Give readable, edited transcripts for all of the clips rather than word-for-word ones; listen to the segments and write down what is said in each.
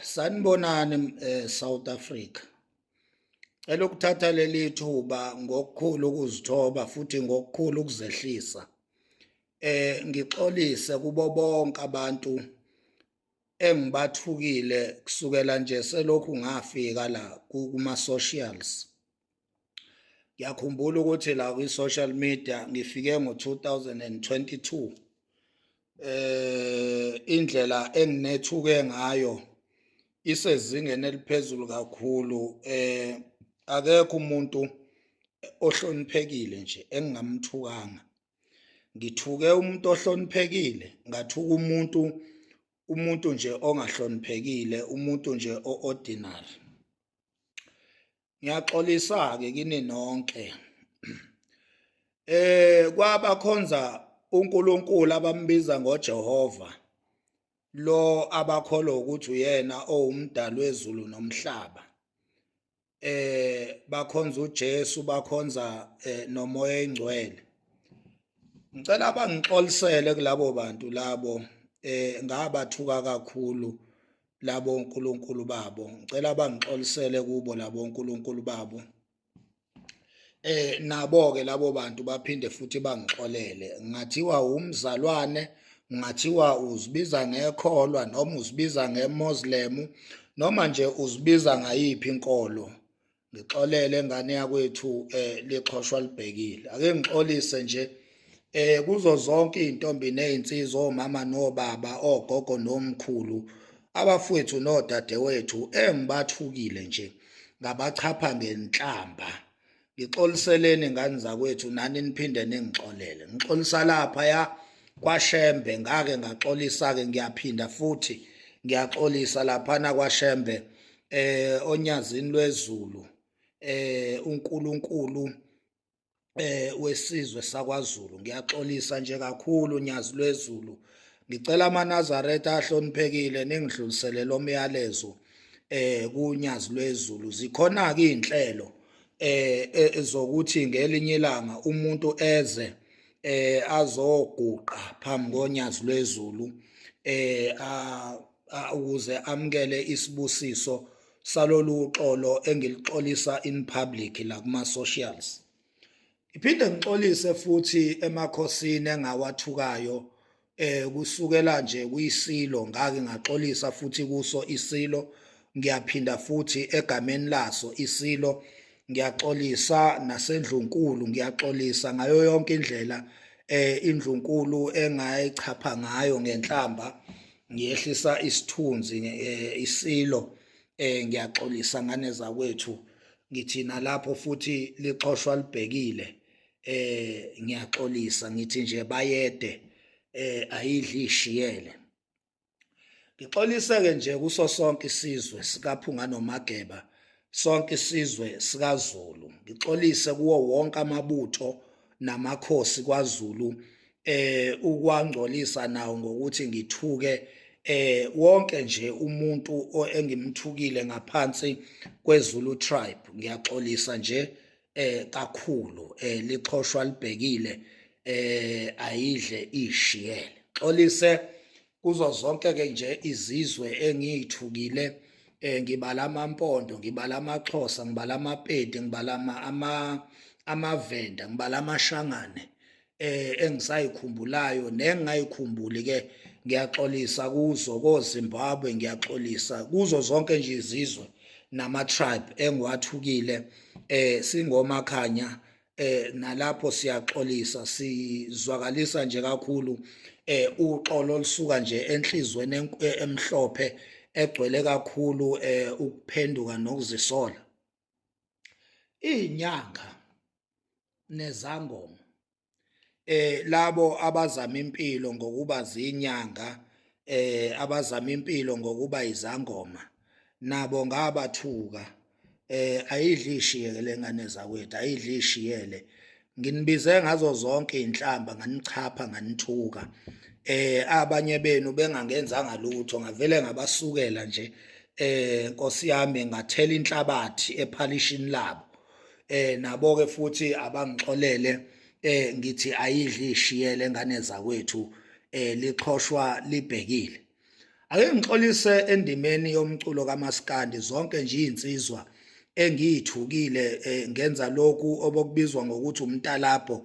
Sanibonani South Africa. Cela ukuthatha leli thuba ngokukhulu ukuzithoba futhi ngokukhulu ukuzehlisa. Ngixolise kubo bonke abantu engibathukile kusukela nje selokhu ngafika la kuma socials. Ngiyakhumbula ukuthi la kwi social media ngifike ngo-2022. Indlela enginethuke ngayo isezingeni eliphezulu kakhulu. Akekho umuntu ohloniphekile nje engingamthukanga. Ngithuke umuntu ohloniphekile, ngathuka umuntu nje ongahloniphekile, umuntu nje o-ordinary. Ngiyaxolisa-ke kini nonke. Kwabakhonza uNkulunkulu abambiza ngoJehova, lo abakholwa ukuthi uyena owumdali wezulu nomhlaba. Bakhonza uJesu, bakhonza nomoya engcwele. Ngicela abangixolisele kulabo bantu labo, ngabathuka kakhulu labo uNkulunkulu babo. Ngicela abangixolisele kubo labo uNkulunkulu babo. Nabo-ke labo bantu baphinde futhi bangixolele. Ngathiwa umzalwane, ngathiwa uzibiza ngekholwa noma uzibiza ngeMoslem noma nje uzibiza ngayiphi inkolo. Ngixolele ngane yakwethu liqhoshwa libhekile. Ake ngixolise nje kuzo zonke izintombi nezinsizwa, omama nobaba, ogogo nomkhulu, abafowethu nodadewethu engibathukile nje ngabachapha ngenhlamba. Ngixoliseleni ngani zakwethu, nani niphinde ningixolele. Ngixolisa lapha kwaShembe, ngake ngaxolisa-ke, ngiyaphinda futhi ngiyaxolisa laphana kwaShembe onyazini lwezulu, uNkulunkulu wesizwe sakwaZulu. Ngiyaxolisa nje kakhulu unyazi lwezulu. Ngicela amaNazaretha ahloniphekile ningidlulisele lo myalezo kunyazi lwezulu. Zikhona-ke iy'nhlelo zokuthi ngelinye ilanga umuntu eze azoguqa phambi konyazi lwezulu ukuze amukele isibusiso salolu uxolo engilixolisa in public la kuma socials. Ngiphinde ngixolise futhi emakhosini engawathukayo kusukela nje kuyisilo, ngake ngaxolisa futhi kuso isilo. Ngiyaphinda futhi egameni laso isilo ngiyaxolisa, naseNdlunkulu ngiyaxolisa ngayo yonke indlela iNdlunkulu engayichapha ngayo ngenhlamba ngiyehlisa isithunzi isilo. Ngiyaxolisa ngane zakwethu, ngithi nalapho futhi liqhoshwa libhekile. Ngiyaxolisa ngithi nje bayede ayidli ishiyele. Ngixolise-ke nje kuso sonke isizwe sikaPhunga noMageba, sonke isizwe sikaZulu. Ngixolise kuwo wonke amabutho namakhosi kwaZulu ukwangcolisa nawo ngokuthi ngithuke wonke nje umuntu engimthukile ngaphansi kweZulu tribe. Ngiyaxolisa nje kakhulu, liqhoshwa libhekile ayidle ishiyele. Xolise kuzo zonke-ke nje izizwe engiyithukile. Ngibala amaMpondo, ngibala amaXhosa, ngibala amaPedi, ngibala amaVenda, ngibala aMashangane engisayikhumbulayo nengingayikhumbuli-ke. Ngiyaxolisa kuzo koZimbabwe, ngiyaxolisa kuzo zonke nje izizwe nama-tribe engiwathukile. Singomakhanya nalapho siyaxolisa, sizwakalisa nje kakhulu uxolo olusuka nje enhlizweni emhlophe egcwele kakhulu ukuphenduka nokuzisola. Izinyanga nezangoma, labo abazama impilo ngokuba zinyanga, abazama impilo ngokuba izangoma, nabo ngabathuka. Ayidli ishiyele ngane zakwethu, ayidli ishiyele. Nginibize ngazo zonke izinhlamba, nganichapha, nganithuka. Abanye benu bengangenzanga lutho, ngavele ngabasukela nje Nkosi yami, ngathela inhlabathi ephalishini labo. Nabo-ke futhi abangixolele ngithi ayidli ishiyele ngane zakwethu liqhoshwa libhekile. ake ngixolise endimeni yomculo kaMaskandi zonke nje izinsizwa engiyithukile ngenza lokhu obokubizwa ngokuthi umntalapho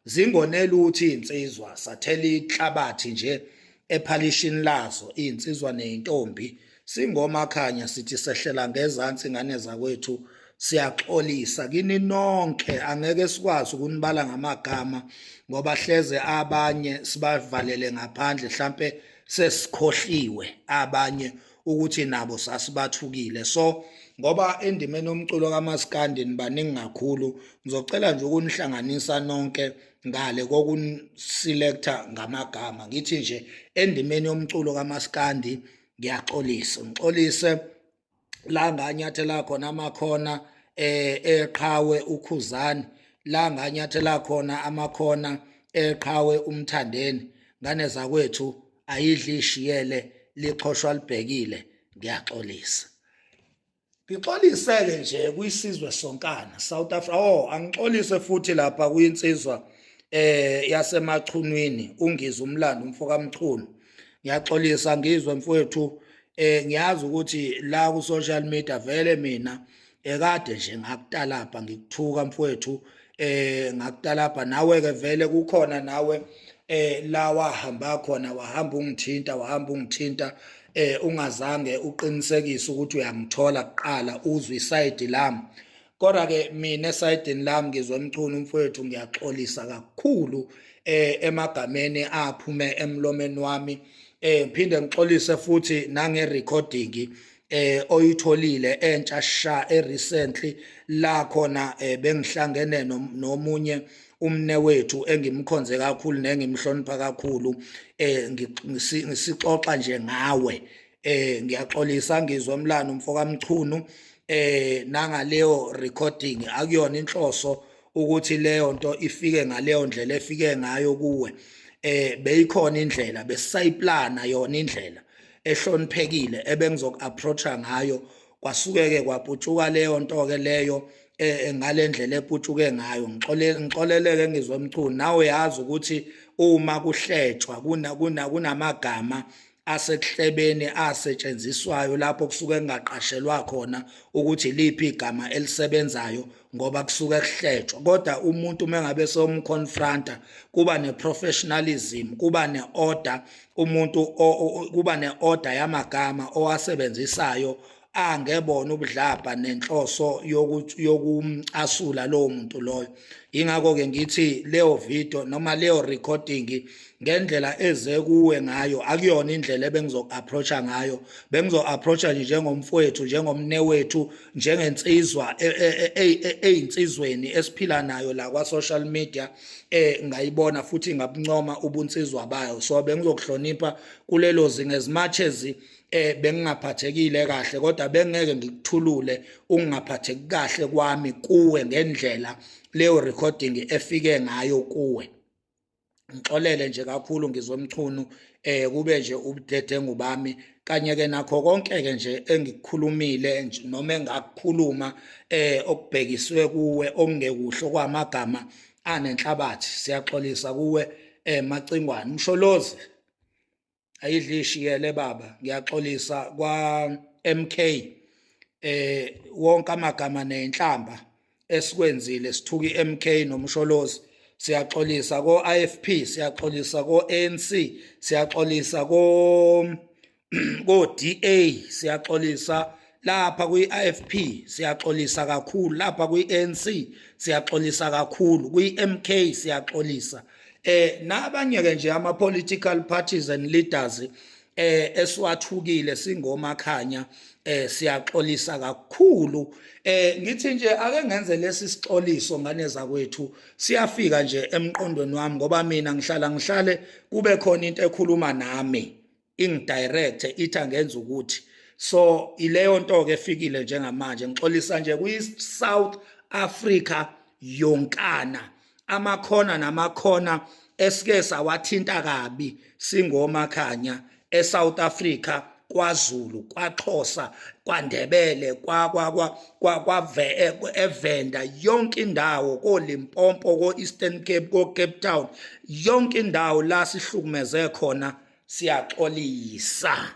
zingonela ukuthi izinsizwa sathela ihlabathi nje ephalishini lazo izinsizwa nezintombi singomakhanya sithi sehlela ngezantsi ingane zakwethu siyaxolisa kini nonke angeke sikwazi ukunibala ngamagama ngoba hleze abanye sibavalele ngaphandle mhlambe sesikhohliwe abanye ukuthi nabo sasibathukile so ngoba endimeni yomculo kaMaskandi nibaningi kakhulu ngizocela nje ukunihlanganisa nonke ngale kokuniselecta ngamagama ngithi nje endimeni yomculo kaMaskandi ngiyaxolisa ngixolise la nganyathela khona amakhona eqhawe uKhuzani la nganyathela khona amakhona eqhawe uMthandeni ngane zakwethu ayidli ishiyele lixhoshwa libhekile ngiyaxolisa ngixoliseke nje kuyisizwe sonkana South Africa angixolise futhi lapha kuyinsizwa yasemachunwini ungiza umlando umfoka Mchunu ngiyaxolisa ngizwe mfowethu ngiyazi ukuthi la ku social media vele mina ekade nje ngakutalapha ngikuthuka mfowethu ngakutalapha nawe ke vele kukhona nawe la wahamba khona wahamba ungithinta ungazange uqinisekise ukuthi uyangithola kuqala uzwe iside lami kodwa ke mina esayidini lami ngizwe Mchunu mfowethu ngiyaxolisa kakhulu emagameni aphume emlomeni wami ngiphinde ngixolise futhi nange recording oyitholile entsha sha recently la khona bengihlangene nomunye umne wethu engimkhonze kakhulu nengimhlonipha kakhulu ngisixoxa nje ngawe ngiyaxolisa ngizwe umlando umfoka Mchunu nangaleyo recording akuyona inhloso ukuthi leyo nto ifike ngaleyo ndlela efike ngayo kuwe beyikhona indlela besisayiplana yona indlela ehloniphekile ebengizoku-approacha ngayo kwasuke-ke kwaputshuka leyo nto-ke leyo ngalendlela eputshuke ngayo ngixoleleke ngizwe Mchunu nawe yazi ukuthi uma kuhletshwa kunamagama asekuhlebeni asetshenziswayo lapho kusuke kungaqashelwa khona ukuthi liphi igama elisebenzayo ngoba kusuke kuhletshwa kodwa umuntu mengabe somconfronta kuba neprofessionalism kuba neorder umuntu kuba neorder yamagama owasebenzisayo angebona ubudlabha nenhloso yokumcasula lowo muntu loyo ingakho ke ngithi leyo video noma leyo recording ngendlela eze kuwe ngayo akuyona indlela ebengizoku-approacha ngayo bengizo-approacha nje njengomfowethu njengomne wethu njengensizwa eyinsizweni esiphila nayo la kwa-social media ngayibona futhi ngabuncoma ubunsizwa bayo so bengizokuhlonipha kulelo zinga as much as bengingaphathekile kahle kodwa bengeke ngikuthulule ungaphatheki kahle kwami kuwe ngendlela leyo recording efike ngayo kuwe ngixolele nje kakhulu ngizwe Mchunu kube nje ubudedengu bami kanye ke nakho konke ke nje engikukhulumile noma engakukhuluma okubhekiswe kuwe okungekuhle kwamagama anenhlabathi siyaxolisa kuwe Macingwane Msholozi ayidli ishiyele baba ngiyaxolisa kwa MK wonke amagama nenhlamba esikwenzile sithuki MK nomsholozi siyaxolisa ko IFP siyaxolisa ko ANC siyaxolisa ko DA siyaxolisa lapha kwi IFP siyaxolisa kakhulu lapha kwi ANC siyaxolisa kakhulu kwi MK siyaxolisa nabanye ke nje ama political parties and leaders eswathukile singomakhanya siyaxolisa kakhulu ngithi nje ake ngenze lesi sixoliso ngane zakwethu siyafika nje emqondweni wami ngoba mina ngihlale kube khona into ekhuluma nami ingidirect ithi angenza ukuthi so ileyo nto ke efikile njengamanje ngixolisa nje kwi South Africa yonkana amakhona namakhona esike sawathinta kabi singomakhanya eSouth Africa kwaZulu kwaXhosa kwaNdebele eVenda yonke indawo koLimpopo koEastern Cape koCape Town yonke indawo la sihlukumeze khona siyaxolisa.